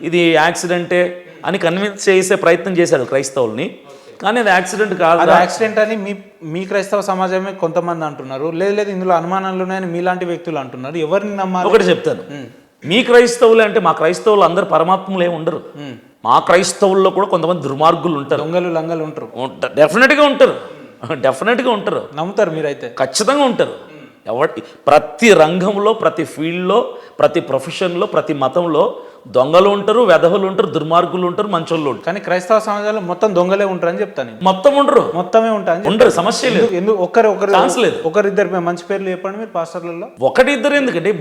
ఇది యాక్సిడెంటే అని కన్విన్స్ చేసే ప్రయత్నం చేశాడు క్రైస్తవుల్ని. కానీ అది యాక్సిడెంట్ కాదు. అది యాక్సిడెంట్ అని మీ క్రైస్తవ సమాజమే కొంతమంది అంటున్నారు. లేదు ఇందులో అనుమానాలు ఉన్నాయని మీలాంటి వ్యక్తులు అంటున్నారు. ఎవరిని నమ్మాలి? ఒకటి చెప్తాను, మీ క్రైస్తవులే అంటే మా క్రైస్తవులు అందరు పరమాత్మలు ఏమి ఉండరు. మా క్రైస్తవుల్లో కూడా కొంతమంది దుర్మార్గులు ఉంటారు, దొంగలు లంగలు ఉంటారు, డెఫినెట్గా ఉంటారు. నమ్ముతారు మీరైతే? ఖచ్చితంగా ఉంటారు. ప్రతి రంగంలో, ప్రతి ఫీల్డ్లో, ప్రతి ప్రొఫెషన్లో, ప్రతి మతంలో దొంగలు ఉంటారు, వెధవలు ఉంటారు, దుర్మార్గులు ఉంటారు, మంచోళ్ళు ఉంటారు. కానీ క్రైస్తవ సమాజంలో మొత్తం దొంగలే ఉంటారని చెప్తాను. మొత్తం ఉండరు, మొత్తమే ఉంటారు, ఉండరు. సమస్య లేదు. ఒకరిద్దరు మంచి పేర్లు చెప్పండి మీరు పాస్టర్లలో. ఒకటి ఇద్దరు ఎందుకంటే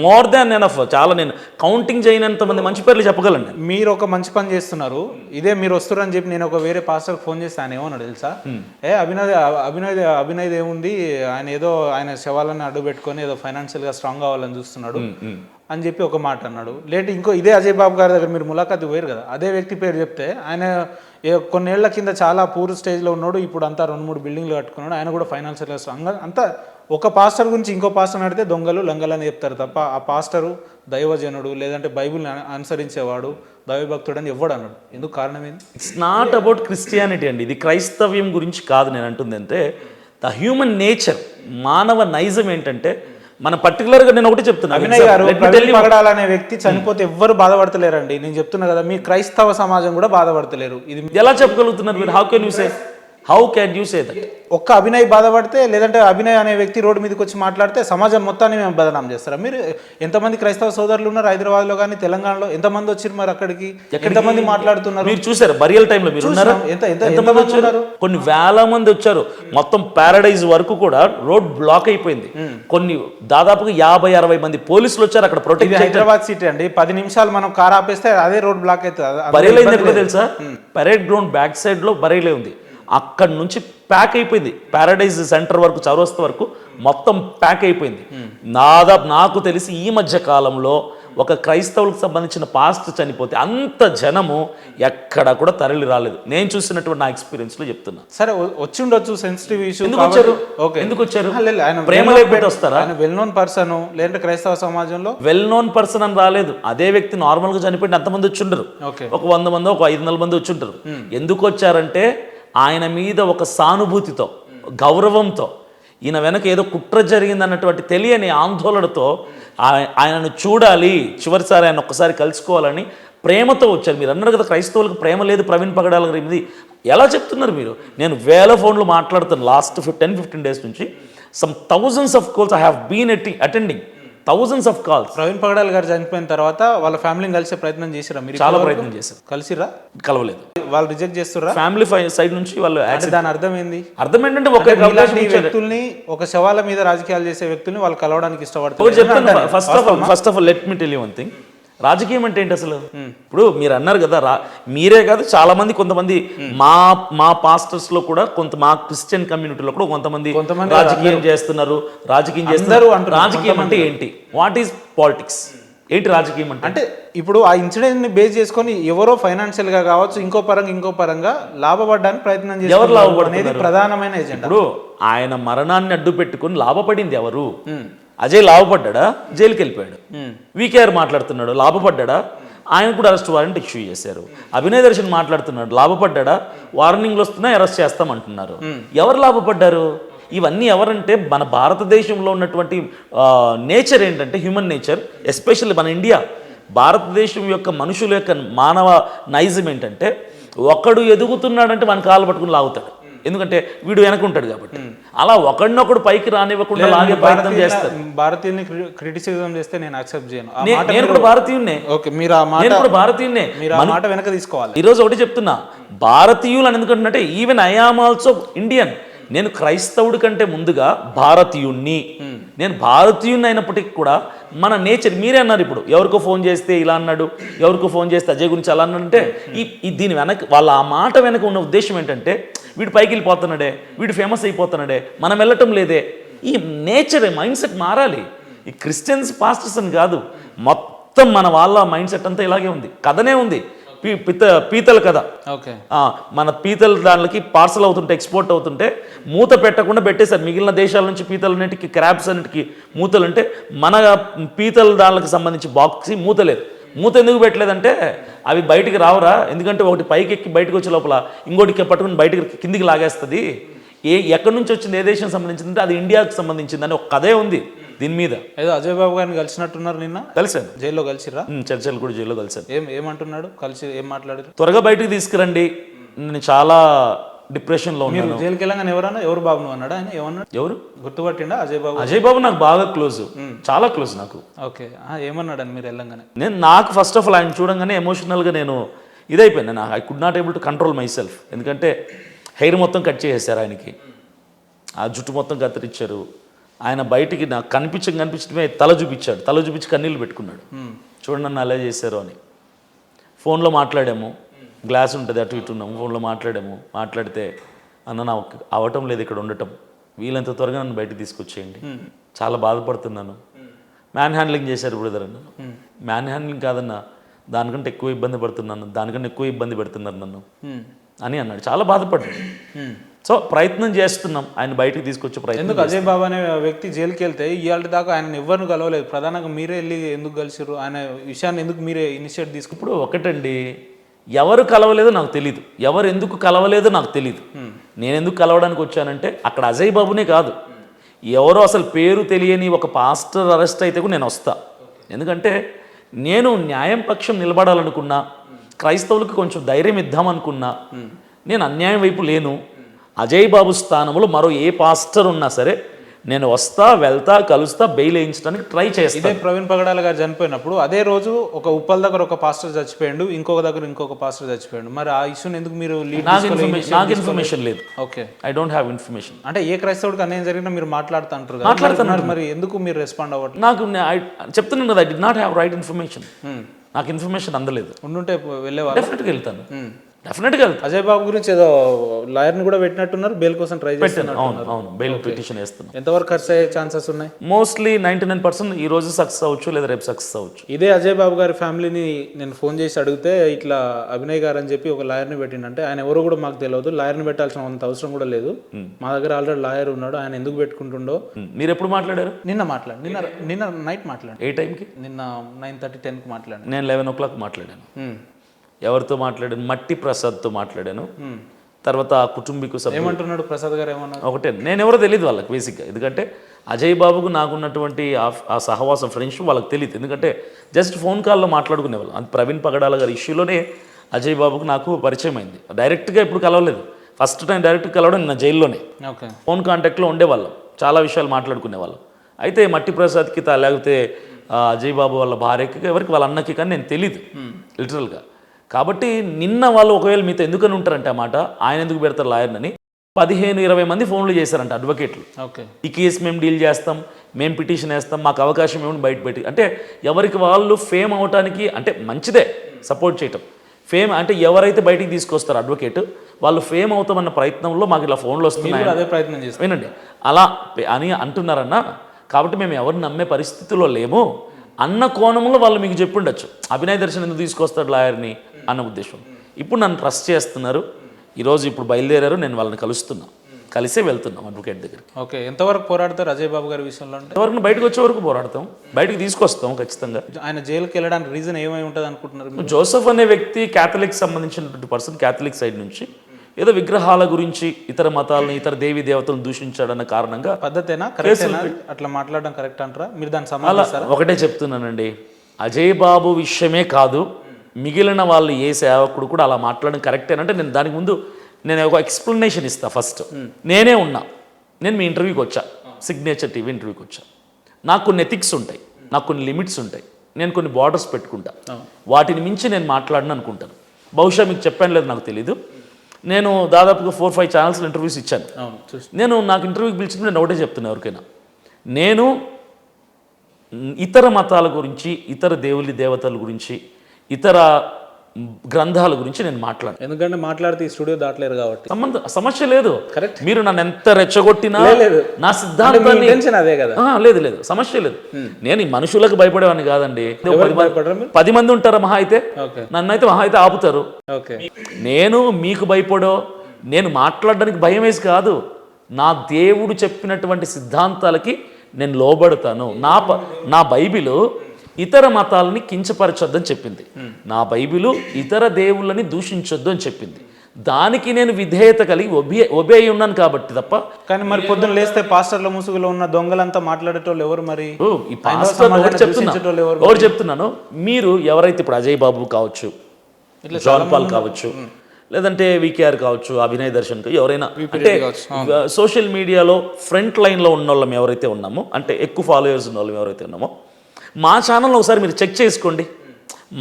మోర్ దాన్ ఎనఫ్. చాలా, నేను కౌంటింగ్ చేయనంత మంది మంచి పేర్లు చెప్పగలను. మీరు ఒక మంచి పని చేస్తున్నారు, ఇదే మీరు వస్తున్నారని చెప్పి నేను ఒక వేరే పాస్టర్ ఫోన్ చేస్తే ఆయన ఏమన్నాడు తెలుసా? అభినయ్ ఏముంది, ఆయన శవాలను అడ్డు పెట్టుకొని ఏదో ఫైనాన్షియల్గా స్ట్రాంగ్ అవ్వాలని చూస్తున్నాడు అని చెప్పి ఒక మాట అన్నాడు. లేట్ ఇంకో ఇదే అజయ్ బాబు గారి దగ్గర మీరు ములాఖాత్ పోయారు కదా, అదే వ్యక్తి పేరు చెప్తే ఆయన కొన్నేళ్ల కింద చాలా పూర్ స్టేజ్లో ఉన్నాడు, ఇప్పుడు అంతా 2-3 బిల్డింగ్లు కట్టుకున్నాడు, ఆయన కూడా ఫైనాన్షియల్గా స్ట్రాంగ్. అంతా ఒక పాస్టర్ గురించి ఇంకో పాస్టర్ అడిగితే దొంగలు లంగలని చెప్తారు తప్ప ఆ పాస్టరు దైవజనుడు లేదంటే బైబిల్ని అనుసరించేవాడు దైవభక్తుడు అని ఎవ్వడు అన్నాడు. ఎందుకు? కారణం ఏంది? ఇట్స్ నాట్ అబౌట్ క్రిస్టియానిటీ అండి, ఇది క్రైస్తవ్యం గురించి కాదు. నేను అంటుంది అంటే ద హ్యూమన్ నేచర్, మానవ నైజం ఏంటంటే మన పర్టికులర్గా నేను ఒకటి చెప్తున్నా. అభినయ్ గారు, పగడాలనే వ్యక్తి చనిపోతే ఎవ్వరు బాధపడతలేరండి. నేను చెప్తున్నా కదా, మీ క్రైస్తవ సమాజం కూడా బాధపడతలేరు. ఇది ఎలా చెప్పగలుగుతున్నారు మీరు? How can you say that? ఒక్క అభినయ్ బాధపడితే లేదంటే అభినయ్ అనే వ్యక్తి రోడ్డు మీదకి వచ్చి మాట్లాడితే సమాజం మొత్తాన్ని మేము బదనాం చేస్తారా? మీరు ఎంతమంది క్రైస్తవ సోదరులు ఉన్నారు హైదరాబాద్లో కానీ తెలంగాణలో? ఎంతమంది వచ్చారు మరి అక్కడికి? ఎంతమంది మాట్లాడుతున్నారు? మీరు చూసారు బరియల్ టైంలో? మీరు ఉన్నారా? ఎంతమంది వచ్చారు? కొన్ని వేల మంది వచ్చారు. మొత్తం ప్యారడైజ్ వరకు కూడా రోడ్ బ్లాక్ అయిపోయింది. కొన్ని దాదాపుగా 50-60 మంది పోలీసులు వచ్చారు అక్కడ ప్రొటెక్ట్. హైదరాబాద్ సిటీ అండి, 10 నిమిషాలు మనం కార్ ఆపేస్తే అదే రోడ్ బ్లాక్ అవుతుంది. బరియల్ అయింది ఎప్పుడో తెలుసా? పరేడ్ గ్రౌండ్ బ్యాక్ సైడ్ లో బరియలే ఉంది. అక్కడ నుంచి ప్యాక్ అయిపోయింది, ప్యారడైజ్ సెంటర్ వరకు, చౌరస్తా వరకు మొత్తం ప్యాక్ అయిపోయింది. నాకు తెలిసి ఈ మధ్య కాలంలో ఒక క్రైస్తవులకు సంబంధించిన పాస్టర్ చనిపోతే అంత జనము ఎక్కడ కూడా తరలి రాలేదు. నేను చూసినటువంటి నా ఎక్స్పీరియన్స్లో చెప్తున్నా. సరే, వచ్చి ఉండొచ్చు, సెన్సిటివ్ ఇష్యూ. ఎందుకు వచ్చారు? ప్రేమ లేకపోతే వస్తారా? వెల్ నోన్ పర్సన్ లేదంటే క్రైస్తవ సమాజంలో వెల్ నోన్ పర్సన్ అని రాలేదు. అదే వ్యక్తి నార్మల్గా చనిపోయిన అంతమంది వచ్చి ఉండరు. ఒక 100 మంది, ఒక 500 మంది వచ్చి ఉంటారు. ఎందుకు వచ్చారంటే ఆయన మీద ఒక సానుభూతితో, గౌరవంతో, ఈయన వెనక ఏదో కుట్ర జరిగిందన్నటువంటి తెలియని ఆందోళనతో ఆయనను చూడాలి, చివరిసారి ఆయన ఒక్కసారి కలుసుకోవాలని ప్రేమతో వచ్చారు. మీరు అన్నారు కదా క్రైస్తవులకు ప్రేమ లేదు ప్రవీణ్ పగడాల గారి మీద. ఎలా చెప్తున్నారు మీరు? నేను వేల ఫోన్లు మాట్లాడుతాను లాస్ట్ 10-15 డేస్ నుంచి. Some thousands of calls I have been attending, thousands of calls. Praveen Pagadal గారు చనిపోయిన తర్వాత వాళ్ళ ఫ్యామిలీని కలిసే ప్రయత్నం చేసిరా మీరు? చాలా ప్రయత్నం చేశారు. కలిసిరా? కలవలేదు. వాళ్ళు రిజెక్ట్ చేస్తురా? ఫ్యామిలీ సైడ్ నుంచి వాళ్ళు. దాని అర్థం ఏంది? అర్థం ఏంటంటే ఒక వ్యక్తుల్ని, ఒక శవాల మీద రాజకీయాలు చేసే వ్యక్తుల్ని వాళ్ళు కలవడానికి ఇష్టపడతారు. First of all let me tell you one thing. రాజకీయం అంటే ఏంటి అసలు? ఇప్పుడు మీరు అన్నారు కదా, మీరే కాదు చాలా మంది, కొంతమంది మా పాస్టర్స్ లో కూడా, మా క్రిస్టియన్ కమ్యూనిటీలో కూడా కొంతమంది రాజకీయం చేస్తున్నారు. రాజకీయం అంటే ఏంటి? What is politics? ఏంటి రాజకీయం అంటే? ఇప్పుడు ఆ ఇన్సిడెంట్ ని బేస్ చేసుకొని ఎవరో ఫైనాన్షియల్ గా కావచ్చు, ఇంకో పరంగా లాభపడడానికి ప్రయత్నం చేస్తారు. ఎవరు లాభపడుతున్నారు? ప్రధానమైన ఏజెండా. ఇప్పుడు ఆయన మరణాన్ని అడ్డు పెట్టుకుని లాభపడింది ఎవరు? అజయ్ లాభపడ్డా? జైలుకి వెళ్ళిపోయాడు. వీకేఆర్ మాట్లాడుతున్నాడు, లాభపడ్డా? ఆయన కూడా అరెస్ట్ వారెంట్ ఇష్యూ చేశారు. అభినయ్ దర్శన్ మాట్లాడుతున్నాడు, లాభపడ్డా? వార్నింగ్లు వస్తున్నా అరెస్ట్ చేస్తామంటున్నారు. ఎవరు లాభపడ్డారు? ఇవన్నీ ఎవరంటే మన భారతదేశంలో ఉన్నటువంటి నేచర్ ఏంటంటే, హ్యూమన్ నేచర్, ఎస్పెషల్లీ మన ఇండియా, భారతదేశం యొక్క మనుషుల యొక్క మానవ నైజం ఏంటంటే, ఒకడు ఎదుగుతున్నాడంటే మన కాళ్ళు పట్టుకుని లాగుతాడు. ఎందుకంటే వీడు వెనకుంటాడు కాబట్టి. అలా ఒకడినొకడు పైకి రానివ్వకుండా లాగే ప్రయత్నం చేస్తారు. భారతీయుల్ని క్రిటిసిజం చేస్తే నేను యాక్సెప్ట్ చేయను. నేను కూడా భారతీయున్నే. మీరు ఆ మాట వెనక తీసుకోవాలి. ఈరోజు ఒకటి చెప్తున్నా, భారతీయులు అని ఎందుకంటే, even I am also Indian. నేను క్రైస్తవుడి కంటే ముందుగా భారతీయుణ్ణి. నేను భారతీయుణ్ణి అయినప్పటికీ కూడా మన నేచర్, మీరే అన్నారు ఇప్పుడు, ఎవరికో ఫోన్ చేస్తే ఇలా అన్నాడు, ఎవరికో ఫోన్ చేస్తే అజయ్ గురించి అలా అన్నాడంటే, దీని వెనక వాళ్ళ ఆ మాట వెనక ఉన్న ఉద్దేశం ఏంటంటే, వీడు పైకి వెళ్ళిపోతున్నాడే, వీడు ఫేమస్ అయిపోతున్నాడే, మనం వెళ్ళటం లేదే. ఈ నేచర్, మైండ్ సెట్ మారాలి. ఈ క్రిస్టియన్స్ పాస్టర్స్ అని కాదు, మొత్తం మన వాళ్ళ మైండ్ సెట్ అంతా ఇలాగే ఉంది. కథనే ఉంది, పీతల కథ. మన పీతల దానికి పార్సల్ అవుతుంటే, ఎక్స్పోర్ట్ అవుతుంటే మూత పెట్టకుండా పెట్టేశారు. మిగిలిన దేశాల నుంచి పీతలన్నిటికీ, క్రాబ్స్ అన్నిటికీ మూతలు అంటే, మన పీతల దానికి సంబంధించి బాక్స్ మూత లేదు. మూత ఎందుకు పెట్టలేదంటే అవి బయటికి రావురా, ఎందుకంటే ఒకటి పైకి ఎక్కి బయటకు వచ్చే లోపల ఇంకోటి పట్టుకుని బయటికి కిందికి లాగేస్తుంది. ఎక్కడి నుంచి వచ్చింది, ఏ దేశం సంబంధించిందంటే అది ఇండియాకు సంబంధించిందని ఒక కథే ఉంది దీని మీద. ఏదో అజయ్ బాబు గారిని కలిసినట్టున్నారు నిన్న. కలిసాను, జైల్లో కలిసిరా? చర్చలు కూడా జైల్లో కలిసాను. ఏమంటున్నాడు? కలిసి ఏం మాట్లాడారు? త్వరగా బయటకు తీసుకురండి, నేను చాలా డిప్రెషన్లో ఉన్నాను. జైలుకి వెళ్ళగానే ఎవరు బాబు నువ్వు అన్నాడా? ఆయన ఏమన్నాడు? ఎవరు గుర్తుపట్టిండా అజయ్ బాబు? అజయ్ బాబు నాకు బాగా క్లోజ్, చాలా క్లోజ్ నాకు. ఓకే, ఏమన్నాడని మీరు వెళ్ళంగానే? నాకు ఫస్ట్ ఆఫ్ ఆల్ ఆయన చూడంగానే ఎమోషనల్గా నేను ఇదైపోయాను. నేను I could not able to control my self. ఎందుకంటే హెయిర్ మొత్తం కట్ చేసేసారు ఆయనకి, ఆ జుట్టు మొత్తం కత్తిరించారు. ఆయన బయటికి నాకు కనిపించడమే తల చూపించాడు, తల చూపించి కన్నీళ్ళు పెట్టుకున్నాడు. చూడండి నన్ను అలా చేశారు అని. ఫోన్లో మాట్లాడాము, గ్లాస్ ఉంటుంది అటు ఇటు ఉన్నాము, ఫోన్లో మాట్లాడితే అన్న నాకు అవటం లేదు ఇక్కడ ఉండటం, వీళ్ళంత త్వరగా నన్ను బయటకు తీసుకొచ్చేయండి, చాలా బాధపడుతున్నాను. మ్యాన్ హ్యాండ్లింగ్ చేశారు బ్రదర్ అన్న. మ్యాన్ హ్యాండ్లింగ్ కాదన్న, దానికంటే ఎక్కువ ఇబ్బంది పడుతున్నాను, దానికంటే ఎక్కువ ఇబ్బంది పెడుతున్నారు నన్ను అని అన్నాడు. చాలా బాధపడ్డాడు. సో ప్రయత్నం చేస్తున్నాం ఆయన బయటకు తీసుకొచ్చే ప్రయత్నం. ఎందుకు అజయ్ బాబు అనే వ్యక్తి జైలుకి వెళ్తే ఇవాళ దాకా ఆయన ఎవరిని కలవలేదు, ప్రధానంగా మీరే వెళ్ళి ఎందుకు కలిసిరు? ఆయన విషయాన్ని ఎందుకు మీరే ఇనిషియేట్ తీసుకు? ఇప్పుడు ఒకటండి, ఎవరు కలవలేదో నాకు తెలీదు, ఎవరు ఎందుకు కలవలేదో నాకు తెలీదు. నేను ఎందుకు కలవడానికి వచ్చానంటే అక్కడ అజయ్ బాబునే కాదు, ఎవరో అసలు పేరు తెలియని ఒక పాస్టర్ అరెస్ట్ అయితే కూడా నేను వస్తా. ఎందుకంటే నేను న్యాయం పక్షం నిలబడాలనుకున్నా, క్రైస్తవులకు కొంచెం ధైర్యం ఇద్దామనుకున్నా, నేను అన్యాయం వైపు లేను. అజయ్ బాబు స్థానంలో మరో ఏ పాస్టర్ ఉన్నా సరే నేను వస్తా, వెళ్తా, కలుస్తా, బెయిల్ వేయించడానికి ట్రై చేస్తాను. ఇదే ప్రవీణ్ పగడాల గారు చనిపోయినప్పుడు అదే రోజు ఒక ఉప్పల్ దగ్గర ఒక పాస్టర్ చచ్చిపోయాడు, ఇంకొక దగ్గర ఇంకొక పాస్టర్ చచ్చిపోయాడు. మరి ఆ ఇష్యూని ఎందుకు మీరు నాకు ఇన్ఫర్మేషన్ లేదు. Okay, I don't have information. అంటే ఏ క్రైస్తవుడికి అన్యాయం జరిగినా మీరు మాట్లాడుతున్నారు, మరి ఎందుకు మీరు రెస్పాండ్ అవ్వట్లేదు? నాకు చెప్తున్నాను కదా, I did not have right information. నాకు ఇన్ఫర్మేషన్ అందలేదు. ఉండుంటే వెళ్ళేవాళ్ళు. డెఫినెట్గా వెళ్తాను, డెఫినెట్గా వెళ్తాను. అజయ్ బాబు గురించి ఏదో లాయర్ని కూడా పెట్టినట్టున్నారు, బెయిల్ కోసం ట్రై చేస్తున్నారు. అవును, బెయిల్ పిటిషన్ వేస్తున్నాను. ఎంతవరకు ఖర్చు అయ్యే ఛాన్సెస్ ఉన్నాయి? మోస్ట్లీ 99% ఈ రోజు సక్సెస్ అవ్వచ్చు, లేదా రేపు సక్సెస్ అవ్వచ్చు. ఇదే అజయ్ బాబు గారి ఫ్యామిలీని నేను ఫోన్ చేసి అడిగితే ఇట్లా అభినయ్ గారు అని చెప్పి ఒక లాయర్ని పెట్టిండంటే, ఆయన ఎవరు కూడా మాకు తెలియదు, లాయర్ని పెట్టాల్సిన అంత అవసరం కూడా లేదు, మా దగ్గర ఆల్రెడీ లాయర్ ఉన్నాడు, ఆయన ఎందుకు పెట్టుకుంటుండో. మీరు ఎప్పుడు మాట్లాడారు? నిన్న నైట్ మాట్లాడాను. ఏ టైంకి? నిన్న 9:30, 10కి మాట్లాడాను. నేను 11 o'clock మాట్లాడాను. ఎవరితో మాట్లాడాను? మట్టి ప్రసాద్తో మాట్లాడాను. తర్వాత ఆ కుటుంబీకు ఏమంటున్నాడు ప్రసాద్ గారు? ఏమన్నా ఒకటే, నేను ఎవరో తెలియదు వాళ్ళకి బేసిక్గా. ఎందుకంటే అజయ్ బాబుకు నాకున్నటువంటి ఆ సహవాసం, ఫ్రెండ్షిప్ వాళ్ళకి తెలియదు. ఎందుకంటే జస్ట్ ఫోన్ కాల్లో మాట్లాడుకునేవాళ్ళు. అది ప్రవీణ్ పగడాల గారి ఇష్యూలోనే అజయ్ బాబుకు నాకు పరిచయం అయింది. డైరెక్ట్గా ఎప్పుడు కలవలేదు. ఫస్ట్ టైం డైరెక్ట్గా కలవడం నా జైల్లోనే. ఓకే, ఫోన్ కాంటాక్ట్లో ఉండేవాళ్ళం, చాలా విషయాలు మాట్లాడుకునేవాళ్ళం. అయితే మట్టి ప్రసాద్కి లేకపోతే అజయ్ బాబు వాళ్ళ భార్యకి, ఎవరికి వాళ్ళ అన్నకి కానీ నేను తెలీదు లిటరల్గా. కాబట్టి నిన్న వాళ్ళు ఒకవేళ మీతో ఎందుకని ఉంటారంటే ఆ మాట, ఆయన ఎందుకు పెడతారు లాయర్నని 15-20 మంది ఫోన్లు చేశారంట అడ్వకేట్లు. ఓకే, ఈ కేసు మేము డీల్ చేస్తాం, మేము పిటిషన్ వేస్తాం, మాకు అవకాశం ఏమి బయట పెట్టి, అంటే ఎవరికి వాళ్ళు ఫేమ్ అవటానికి, అంటే మంచిదే సపోర్ట్ చేయటం. ఫేమ్ అంటే ఎవరైతే బయటికి తీసుకొస్తారో అడ్వకేట్, వాళ్ళు ఫేమ్ అవుతామన్న ప్రయత్నంలో మాకు ఇలా ఫోన్లు వస్తున్నాయి, అదే ప్రయత్నం చేస్తాం. వినండి, అలా అని అంటున్నారన్న. కాబట్టి మేము ఎవరిని నమ్మే పరిస్థితిలో లేము అన్న కోణంలో వాళ్ళు మీకు చెప్పుండొచ్చు, అభినయ్ దర్శన్ ఎందుకు తీసుకొస్తాడు లాయర్ని అన్న ఉద్దేశం. ఇప్పుడు నన్ను ట్రస్ట్ చేస్తున్నారు, ఈరోజు ఇప్పుడు బయలుదేరారు, నేను వాళ్ళని కలుస్తున్నా, కలిసే వెళ్తున్నాం అడ్వకేట్ దగ్గరికి. ఓకే, ఎంతవరకు పోరాడతారు అజయ్ బాబు గారి విషయంలో? అంటే ఎవరికి బయటకు వచ్చే వరకు పోరాడతాం, బయటకు తీసుకొస్తాం ఖచ్చితంగా. ఆయన జైలుకి వెళ్ళడానికి రీజన్ ఏమై ఉంటుంది అనుకుంటున్నారు? జోసెఫ్ అనే వ్యక్తి క్యాథలిక్ సంబంధించినటువంటి పర్సన్, క్యాథలిక్ సైడ్ నుంచి ఏదో విగ్రహాల గురించి, ఇతర మతాలను, ఇతర దేవీ దేవతలను దూషించాడన్న కారణంగా. పద్ధతేనా? కరెక్టేనా అట్లా మాట్లాడడం? కరెక్ట్ అంటారా మీరు? దాని సమాధానం ఒకటే చెప్తున్నానండి, అజయ్ బాబు విషయమే కాదు, మిగిలిన వాళ్ళు ఏ సేవకుడు కూడా అలా మాట్లాడడం కరెక్టేనంటే నేను దానికి ముందు నేను ఒక ఎక్స్ప్లెనేషన్ ఇస్తాను. ఫస్ట్ నేనే ఉన్నా, నేను మీ ఇంటర్వ్యూకి వచ్చా, సిగ్నేచర్ టీవీ ఇంటర్వ్యూకి వచ్చా. నాకు కొన్ని ఎథిక్స్ ఉంటాయి, నాకు కొన్ని లిమిట్స్ ఉంటాయి, నేను కొన్ని బార్డర్స్ పెట్టుకుంటా, వాటిని మించి నేను మాట్లాడను అనుకుంటాను. బహుశా మీకు చెప్పాను లేదు నాకు తెలీదు. నేను దాదాపుగా 4-5 ఛానల్స్లో ఇంటర్వ్యూస్ ఇచ్చాను. నేను నాకు ఇంటర్వ్యూకి పిలిచిన నేను ఒకటే చెప్తున్నాను ఎవరికైనా, నేను ఇతర మతాల గురించి, ఇతర దేవుళ్ళ దేవతల గురించి, ఇతర గ్రంథాల గురించి నేను మాట్లాడు. ఎందుకంటే మాట్లాడితే ఈ స్టూడియో దాటలేరు కాబట్టి సమస్య లేదు. కరెక్ట్, మీరు నన్ను ఎంత రెచ్చగొట్టినా నా సిద్ధాంతాన్ని అదే కదా. లేదు సమస్య లేదు. నేను ఈ మనుషులకు భయపడేవాడిని కాదండి. 10 మంది ఉంటారా మహా అయితే, నన్ను అయితే మహా అయితే ఆపుతారు. నేను మీకు భయపడో, నేను మాట్లాడడానికి భయం వేసి కాదు, నా దేవుడు చెప్పినటువంటి సిద్ధాంతాలకి నేను లోబడతాను. నా బైబిల్ ఇతర మతాలని కించపరచొద్దని చెప్పింది. నా బైబిలు ఇతర దేవుళ్ళని దూషించొద్దు అని చెప్పింది. దానికి నేను విధేయత కలిగి ఒబే అయి ఉన్నాను కాబట్టి తప్ప. కానీ మరి పొద్దున్న లేస్తే పాస్టర్ల ముసుగులో ఉన్న దొంగలంతా మాట్లాడేటోళ్ళు ఎవరు మరి? ఈ పాస్టర్ ఒకటి చెప్తున్నాను, మీరు ఎవరైతే ఇప్పుడు అజయ్ బాబు కావచ్చు, జాన్ పాల్ కావచ్చు, లేదంటే వికేఆర్ కావచ్చు, అభినయ్ దర్శన్ ఎవరైనా అంటే సోషల్ మీడియాలో ఫ్రంట్ లైన్లో ఉన్న వాళ్ళం ఎవరైతే ఉన్నామో, అంటే ఎక్కువ ఫాలోయర్స్ ఉన్న వాళ్ళం ఎవరైతే ఉన్నామో, మా ఛానల్లో ఒకసారి మీరు చెక్ చేసుకోండి.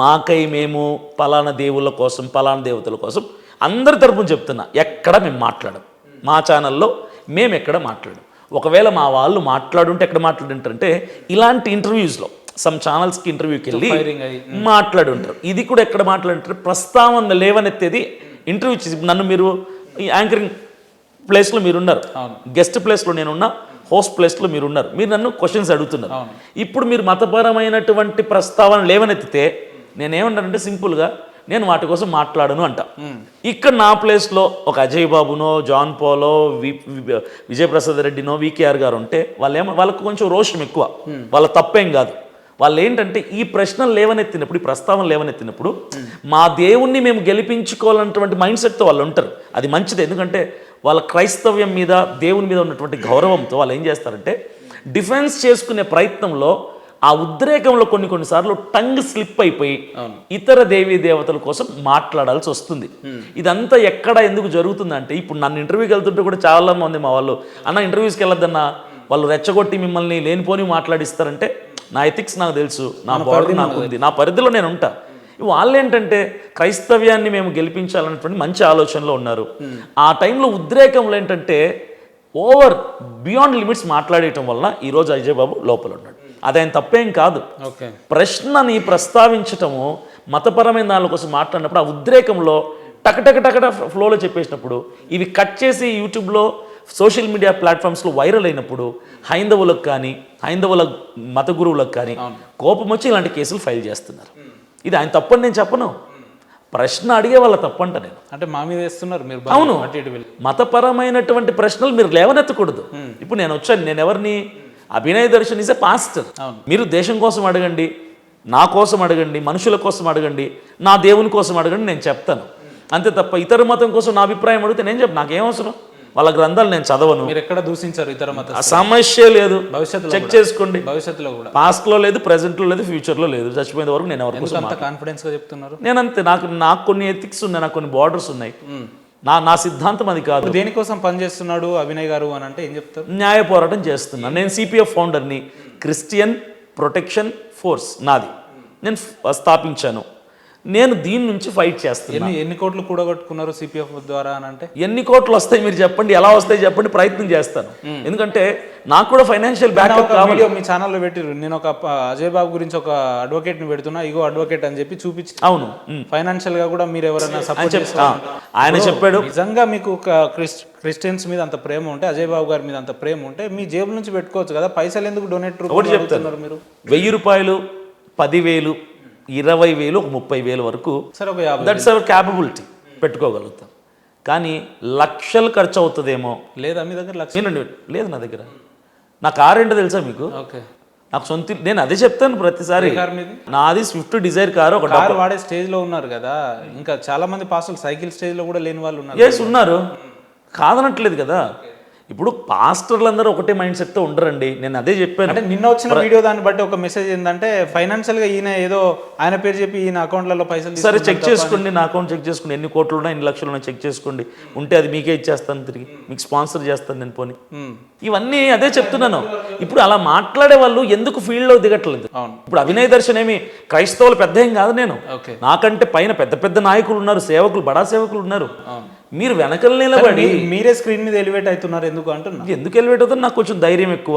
మాకై మేము పలానా దేవుళ్ళ కోసం, పలానా దేవతల కోసం అందరి తరపున చెప్తున్నా, ఎక్కడ మేము మాట్లాడం. మా ఛానల్లో మేము ఎక్కడ మాట్లాడం. ఒకవేళ మా వాళ్ళు మాట్లాడుంటే ఎక్కడ మాట్లాడుంటారంటే ఇలాంటి ఇంటర్వ్యూస్లో సమ్ ఛానల్స్కి ఇంటర్వ్యూకి వెళ్ళి మాట్లాడుంటారు. ఇది కూడా ఎక్కడ మాట్లాడుంటారు, ప్రస్తావన లేవనెత్తేది ఇంటర్వ్యూ చేసి. నన్ను మీరు ఈ యాంకరింగ్ ప్లేస్లో మీరున్నారు, గెస్ట్ ప్లేస్లో నేనున్నా, హోస్ట్ ప్లేస్లో మీరున్నారు, మీరు నన్ను క్వశ్చన్స్ అడుగుతున్నారు. ఇప్పుడు మీరు మతపరమైనటువంటి ప్రస్తావన లేవనెత్తితే నేనేమంటానంటే సింపుల్గా నేను వాటి కోసం మాట్లాడను అంట. ఇక్కడ నా ప్లేస్లో ఒక అజయ్ బాబునో, జాన్ పాలో, విజయప్రసాద్ రెడ్డినో, వికేఆర్ గారు ఉంటే వాళ్ళకు కొంచెం రోషం ఎక్కువ. వాళ్ళ తప్పేం కాదు. వాళ్ళు ఏంటంటే ఈ ప్రశ్నలు లేవనెత్తినప్పుడు, ఈ ప్రస్తావన లేవనెత్తినప్పుడు మా దేవుణ్ణి మేము గెలిపించుకోవాలన్నటువంటి మైండ్ సెట్తో వాళ్ళు ఉంటారు. అది మంచిది. ఎందుకంటే వాళ్ళ క్రైస్తవ్యం మీద, దేవుని మీద ఉన్నటువంటి గౌరవంతో వాళ్ళు ఏం చేస్తారంటే డిఫెన్స్ చేసుకునే ప్రయత్నంలో ఆ ఉద్రేకంలో కొన్నిసార్లు టంగ్ స్లిప్ అయిపోయి ఇతర దేవీ దేవతల కోసం మాట్లాడాల్సి వస్తుంది. ఇదంతా ఎక్కడ ఎందుకు జరుగుతుందంటే, ఇప్పుడు నన్ను ఇంటర్వ్యూకి వెళ్తుంటే కూడా చాలా మంది మా వాళ్ళు అన్న ఇంటర్వ్యూస్కి వెళ్ళొద్దన్నా, వాళ్ళు రెచ్చగొట్టి మిమ్మల్ని లేనిపోని మాట్లాడిస్తారంటే నా ఎథిక్స్ నాకు తెలుసు, నా బాడీ నాకు ఉంది, నా పరిధిలో నేను ఉంటా. వాళ్ళు ఏంటంటే క్రైస్తవ్యాన్ని మేము గెలిపించాలన్నటువంటి మంచి ఆలోచనలో ఉన్నారు. ఆ టైంలో ఉద్రేకంలో ఏంటంటే ఓవర్ బియాండ్ లిమిట్స్ మాట్లాడేయటం వల్ల ఈరోజు అజయ్ బాబు లోపల ఉన్నాడు. అదేం తప్పేం కాదు. ప్రశ్నని ప్రస్తావించటము, మతపరమైన దాని కోసం మాట్లాడినప్పుడు ఆ ఉద్రేకంలో టకటక ఫ్లోలో చెప్పేసినప్పుడు ఇవి కట్ చేసి యూట్యూబ్లో, సోషల్ మీడియా ప్లాట్ఫామ్స్లో వైరల్ అయినప్పుడు హైందవులకు కానీ, హైందవుల మత గురువులకు కానీ కోపం వచ్చి ఇలాంటి కేసులు ఫైల్ చేస్తున్నారు. ఇది ఆయన తప్పని నేను చెప్పను, ప్రశ్న అడిగే వాళ్ళ తప్పంట నేను. అంటే మా మీద వేస్తున్నారు మీరు. అవును, మతపరమైనటువంటి ప్రశ్నలు మీరు లేవనెత్తకూడదు. ఇప్పుడు నేను వచ్చాను, నేను ఎవరిని? Abhinay Darshan is a pastor. మీరు దేశం కోసం అడగండి, నా కోసం అడగండి, మనుషుల కోసం అడగండి, నా దేవుని కోసం అడగండి, నేను చెప్తాను. అంతే తప్ప ఇతర మతం కోసం నా అభిప్రాయం అడిగితే నేను చెప్పను. నాకేం అవసరం, వాళ్ళ గ్రంథాలు నేను చదవను. మీరు ఎక్కడ దూషించారు ఇతర మతం? సమస్య లేదు, భవిష్యత్తులో చెక్ చేసుకోండి. భవిష్యత్తులో కూడా పాస్ట్లో లేదు, ప్రెసెంట్లో లేదు, ఫ్యూచర్లో లేదు. చచ్చిపోయిన వరకు నేను ఎవరికి అంత కాన్ఫిడెన్స్ గా చెప్తున్నారు? నేను అంతే. నాకు కొన్ని ఎథిక్స్ ఉన్నాయి, నాకు కొన్ని బార్డర్స్ ఉన్నాయి. నా సిద్ధాంతం అది కాదు. దేనికోసం పనిచేస్తున్నాడు అభినయ్ గారు అని అంటే ఏం చెప్తారు? న్యాయ పోరాటం చేస్తున్నాను. నేను సిపిఎఫ్ ఫౌండర్ని, క్రిస్టియన్ ప్రొటెక్షన్ ఫోర్స్ నాది, నేను స్థాపించాను. నేను దీని నుంచి ఫైట్ చేస్తాను. ఎన్ని కోట్లు కూడగొట్టుకున్నారు సిపిఎఫ్ ద్వారా అని అంటే? ఎన్ని కోట్లు వస్తాయి మీరు చెప్పండి, ఎలా వస్తాయి చెప్పండి, ప్రయత్నం చేస్తాను. ఎందుకంటే నాకు కూడా ఫైనాన్షియల్ బ్యాకప్ కావాలి. మీ ఛానల్లో పెట్టిరు, నేను ఒక అజయ్ బాబు గురించి ఒక అడ్వకేట్ ని పెడుతున్నా, ఇగో అడ్వకేట్ అని చెప్పి చూపించి. అవును, ఫైనాన్షియల్ గా కూడా మీరు ఎవరైనా సపోర్ట్ ఆయన చెప్పాడు. నిజంగా మీకు ఒక క్రిస్టియన్స్ మీద అంత ప్రేమ ఉంటే, అజయ్ బాబు గారి మీద అంత ప్రేమ ఉంటే మీ జేబుల నుంచి పెట్టుకోవచ్చు కదా, పైసలు ఎందుకు డొనేట్ చెప్తున్నారు మీరు? 1000 రూపాయలు, 10,000, 20,000, 30,000 వరకు దట్స్ అవర్ క్యాపబిలిటీ పెట్టుకోగలుగుతాం. కానీ లక్షలు ఖర్చు అవుతుందేమో. లేదా మీ దగ్గర? లేదు నా దగ్గర. నా కార్ ఏంటో తెలుసా మీకు? నాకు సొంత, నేను అదే చెప్తాను ప్రతిసారి. నాది స్విఫ్ట్ డిజైర్ కారు. ఒక కార్ వాడే స్టేజ్ లో ఉన్నారు కదా, ఇంకా చాలా మంది పాస్టర్లు సైకిల్ స్టేజ్ లో కూడా లేని వాళ్ళు ఉన్నారు. ఉన్నారు, కాదనట్లేదు కదా. ఇప్పుడు పాస్టర్లందరూ ఒకటే మైండ్ సెట్తో ఉండరండి. నేను అదే చెప్పాను. అంటే నిన్న వచ్చిన వీడియో దాన్ని బట్టి ఒక మెసేజ్ ఏంటంటే ఫైనాన్షియల్గా ఈయన ఏదో ఆయన పేరు చెప్పి ఈయన అకౌంట్లలో పైసలు. సరే చెక్ చేసుకోండి, నా అకౌంట్ చెక్ చేసుకోండి, ఎన్ని కోట్లు ఉన్నాయి, ఎన్ని లక్షలు ఉన్నాయి చెక్ చేసుకోండి. ఉంటే అది మీకే ఇచ్చేస్తాను, తిరిగి మీకు స్పాన్సర్ చేస్తాను నేను. పోనీ ఇవన్నీ అదే చెప్తున్నాను. ఇప్పుడు అలా మాట్లాడే వాళ్ళు ఎందుకు ఫీల్డ్లో దిగట్లేదు? ఇప్పుడు అభినయ్ దర్శన్ ఏమి క్రైస్తవులు పెద్ద ఏం కాదు. నేను నాకంటే పైన పెద్ద పెద్ద నాయకులు ఉన్నారు, సేవకులు, బడా సేవకులు ఉన్నారు. మీరు వెనకలు నిలబడి మీరే స్క్రీన్ మీద ఎలివేట్ అవుతున్నారు ఎందుకు అంటున్నా? ఎందుకు ఎలివేట్ అవుతుంది? నాకు కొంచెం ధైర్యం ఎక్కువ.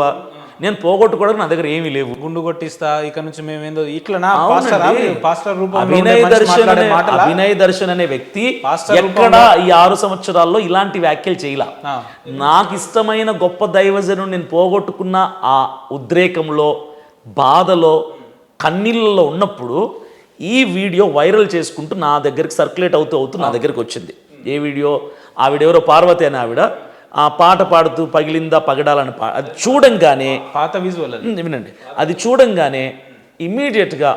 నేను పోగొట్టుకోవడం నా దగ్గర ఏమీ లేవు. గుండు కొట్టిస్తా ఇక నుంచి మేమేందో ఇట్లా. అభినయ్ దర్శన్ అనే వ్యక్తి ఎక్కడ ఈ 6 సంవత్సరాల్లో ఇలాంటి వ్యాఖ్యలు చేయలా. నాకు ఇష్టమైన గొప్ప దైవజను నేను పోగొట్టుకున్న ఆ ఉద్రేకంలో, బాధలో, కన్నీళ్ళలో ఉన్నప్పుడు ఈ వీడియో వైరల్ చేసుకుంటూ నా దగ్గరికి సర్క్యులేట్ అవుతూ నా దగ్గరికి వచ్చింది. ఏ వీడియో? ఆవిడెవరో పార్వతి అని ఆవిడ ఆ పాట పాడుతూ పగిలిందా పగడాలని అది చూడంగానే, పాత విజువల్ వినండి, అది చూడంగానే ఇమీడియట్గా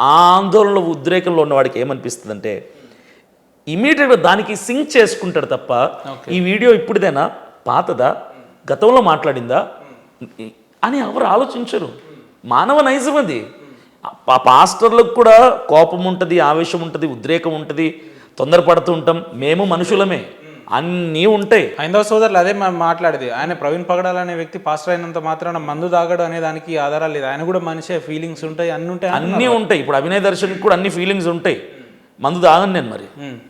ఆ ఆందోళనలో ఉద్రేకంలో ఉన్నవాడికి ఏమనిపిస్తుందంటే ఇమీడియట్గా దానికి సింక్ చేసుకుంటాడు తప్ప ఈ వీడియో ఇప్పుడుదేనా పాతదా గతంలో మాట్లాడిందా అని ఎవరు ఆలోచించరు. మానవ నైజం అది. పాస్టర్లకు కూడా కోపం ఉంటుంది, ఆవేశం ఉంటుంది, ఉద్రేకం ఉంటుంది, తొందరపడుతూ ఉంటాం. మేము మనుషులమే, అన్నీ ఉంటాయి. హైందవ సోదరులు అదే మాట్లాడేది. ఆయన ప్రవీణ్ పగడాల అనే వ్యక్తి పాస్టర్ అయినంత మాత్రాన మందు తాగడం అనే దానికి ఆధారాలు లేదు. ఆయన కూడా మనిషే, ఫీలింగ్స్ ఉంటాయి, అన్నీ ఉంటాయి, అన్నీ ఉంటాయి. ఇప్పుడు అభినయ్ దర్శన్కి కూడా అన్ని ఫీలింగ్స్ ఉంటాయి. మందు తాగను నేను, మరి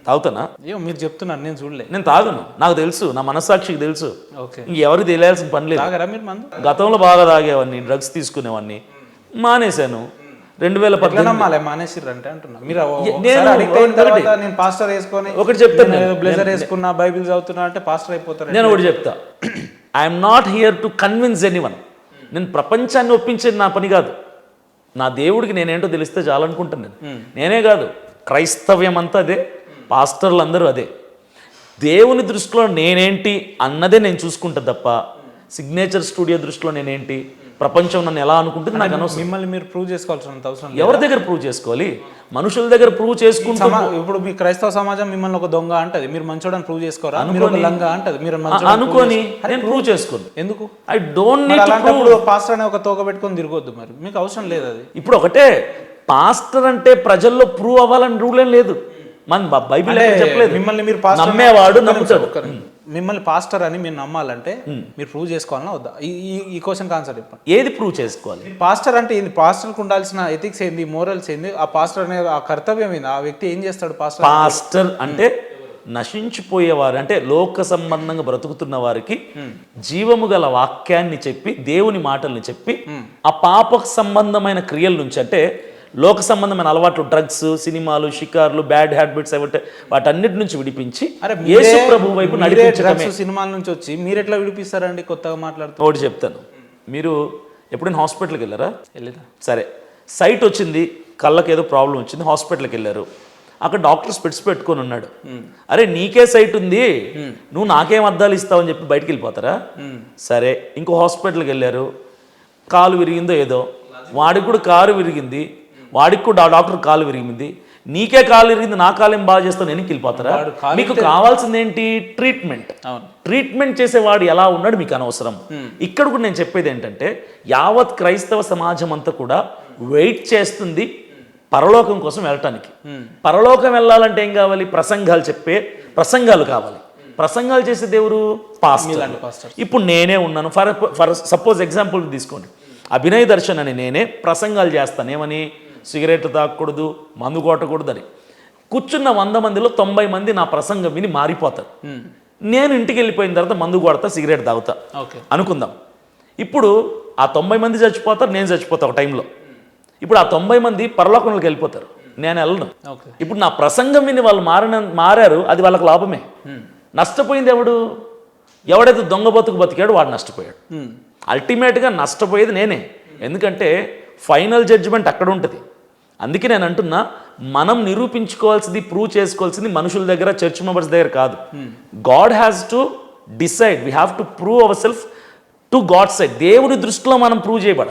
తాగుతానా? అయ్యో మీరు చెప్తున్నారు, నేను చూడలే. నేను తాగను, నాకు తెలుసు, నా మనస్సాక్షికి తెలుసు. ఓకే, ఇంకెవరికి తెలియాల్సిన పని లేదు. తాగరా మీరు మందు? గతంలో బాగా తాగేవాడిని, డ్రగ్స్ తీసుకునేవాడిని, మానేశాను. 2018 నమ్మాలి మానేసిర్రు అంటే అంటున్నా. మీరు నేను నేను పాస్టర్ వేసుకొని ఒకటి చెప్తాను, బ్లేజర్ వేసుకున్నా, బైబిల్ చదువుతున్నా అంటే పాస్టర్ అయిపోతారు. నేను ఒకటి చెప్తా, I'm not here to convince anyone. నేను ప్రపంచాన్ని ఒప్పించేది నా పని కాదు. నా దేవుడికి నేనేంటో తెలిస్తే చాలనుకుంటాను. నేనే కాదు, క్రైస్తవ్యం అంతా అదే, పాస్టర్లు అందరూ అదే. దేవుని దృష్టిలో నేనేంటి అన్నదే నేను చూసుకుంటా తప్ప సిగ్నేచర్ స్టూడియో దృష్టిలో నేనేంటి, ప్రపంచం నన్ను ఎలా అనుకుంటుంది నాకు అనవసరం. మిమ్మల్ని మీరు ప్రూవ్ చేసుకోవాల్సినంత అవసరం. ఎవరి దగ్గర ప్రూవ్ చేసుకోవాలి? మనుషుల దగ్గర ప్రూవ్ చేసుకుంటా. ఇప్పుడు మీ క్రైస్తవ సమాజం మిమ్మల్ని ఒక దొంగ అంటది, మీరు మంచోడని ప్రూవ్ చేసుకోరా? మీరు ఒక లంగా అంటది, మీరు అనుకోని నేను ప్రూవ్ చేసుకోను. ఎందుకు? I don't need. అలాంటప్పుడు పాస్టర్ అనే ఒక తోక పెట్టుకొని తిరగొద్దు, మరి మీకు అవసరం లేదు అది. ఇప్పుడు ఒకటే, పాస్టర్ అంటే ప్రజల్లో ప్రూవ్ అవ్వాలని రూల్ ఏం లేదు. మన బైబిల్ చెప్పలేదు. మిమ్మల్ని మీరు పాస్టర్ నమ్మేవాడు నమ్ముతాడు. మిమ్మల్ని పాస్టర్ అని మీరు నమ్మాలంటే మీరు ప్రూవ్ చేసుకోవాలన్నా వద్దా? ఈ క్వశ్చన్ ఆన్సర్ చెప్పండి. ఏది ప్రూవ్ చేసుకోవాలి? పాస్టర్ అంటే ఏంది? పాస్టర్కి ఉండాల్సిన ఎథిక్స్ ఏంది, మోరల్స్ ఏంది, ఆ పాస్టర్ అనే ఆ కర్తవ్యం ఏంది, ఆ వ్యక్తి ఏం చేస్తాడు? పాస్టర్ అంటే నశించిపోయేవారు, అంటే లోక సంబంధంగా బ్రతుకుతున్న వారికి జీవము గల వాక్యాన్ని చెప్పి, దేవుని మాటల్ని చెప్పి, ఆ పాప సంబంధమైన క్రియల నుంచి, అంటే లోక సంబంధమైన అలవాట్లు, డ్రగ్స్, సినిమాలు, షికార్లు, బ్యాడ్ హ్యాబిట్స్ ఏమంటే వాటన్నిటి నుంచి విడిపించి యేసు ప్రభు వైపు నడిపించడమే. సినిమాల నుంచి వచ్చి మీరు ఎట్లా విడిపిస్తారండి? కొత్తగా మాట్లాడుతూ ఒకటి చెప్తాను, మీరు ఎప్పుడైనా హాస్పిటల్కి వెళ్ళారా? వెళ్ళినా. సరే, సైట్ వచ్చింది, కళ్ళకి ఏదో ప్రాబ్లం వచ్చింది, హాస్పిటల్కి వెళ్ళారు. అక్కడ డాక్టర్ స్పెట్స్ పెట్టుకొని ఉన్నాడు. అరే నీకే సైట్ ఉంది, నువ్వు నాకేం అద్దాలు ఇస్తావు అని చెప్పి బయటికి వెళ్ళిపోతారా? సరే, ఇంకో హాస్పిటల్కి వెళ్ళారు, కాలు విరిగిందో ఏదో, వాడికి కూడా కారు విరిగింది, వాడికి కూడా డాక్టర్ కాలు విరిగింది, నీకే కాలు విరిగింది, నా కాలు ఏం బాగా చేస్తావు, నేను వెళ్ళిపోతారా? మీకు కావాల్సింది ఏంటి? ట్రీట్మెంట్. ట్రీట్మెంట్ చేసేవాడు ఎలా ఉన్నాడు మీకు అనవసరం. ఇక్కడ కూడా నేను చెప్పేది ఏంటంటే, యావత్ క్రైస్తవ సమాజం అంతా కూడా వెయిట్ చేస్తుంది పరలోకం కోసం వెళ్ళటానికి. పరలోకం వెళ్ళాలంటే ఏం కావాలి? ప్రసంగాలు చెప్పే ప్రసంగాలు కావాలి. ప్రసంగాలు చేసే దేవుడు పాస్టర్. ఇప్పుడు నేనే ఉన్నాను, ఫర్ సపోజ్ ఎగ్జాంపుల్ తీసుకోండి, అభినయ్ దర్శన్ అని నేనే ప్రసంగాలు చేస్తాను. ఏమని? సిగరెట్లు తాగకూడదు, మందు కొట్టకూడదు అని. కూర్చున్న 100 మందిలో 90 మంది నా ప్రసంగం విని మారిపోతారు. నేను ఇంటికి వెళ్ళిపోయిన తర్వాత మందు కొడతా, సిగరెట్ తాగుతా అనుకుందాం. ఇప్పుడు ఆ 90 మంది చచ్చిపోతారు, నేను చచ్చిపోతా ఒక టైంలో. ఇప్పుడు ఆ 90 మంది పరలోకంలోకి వెళ్ళిపోతారు, నేను వెళ్ళను. ఇప్పుడు నా ప్రసంగం విని వాళ్ళు మారారు, అది వాళ్ళకి లాభమే. నష్టపోయింది ఎవడు? ఎవడైతే దొంగ బతుకు బతికాడు వాడు నష్టపోయాడు. అల్టిమేట్గా నష్టపోయేది నేనే, ఎందుకంటే ఫైనల్ జడ్జిమెంట్ అక్కడ ఉంటుంది. అందుకే నేను అంటున్నా, మనం నిరూపించుకోవాల్సింది, ప్రూవ్ చేసుకోవాల్సింది మనుషుల దగ్గర, చర్చ్ మెంబర్స్ దగ్గర కాదు. God has to decide, we have to prove our self to God side. దేవుడి దృష్టిలో మనం ప్రూవ్ చేయబడాలి.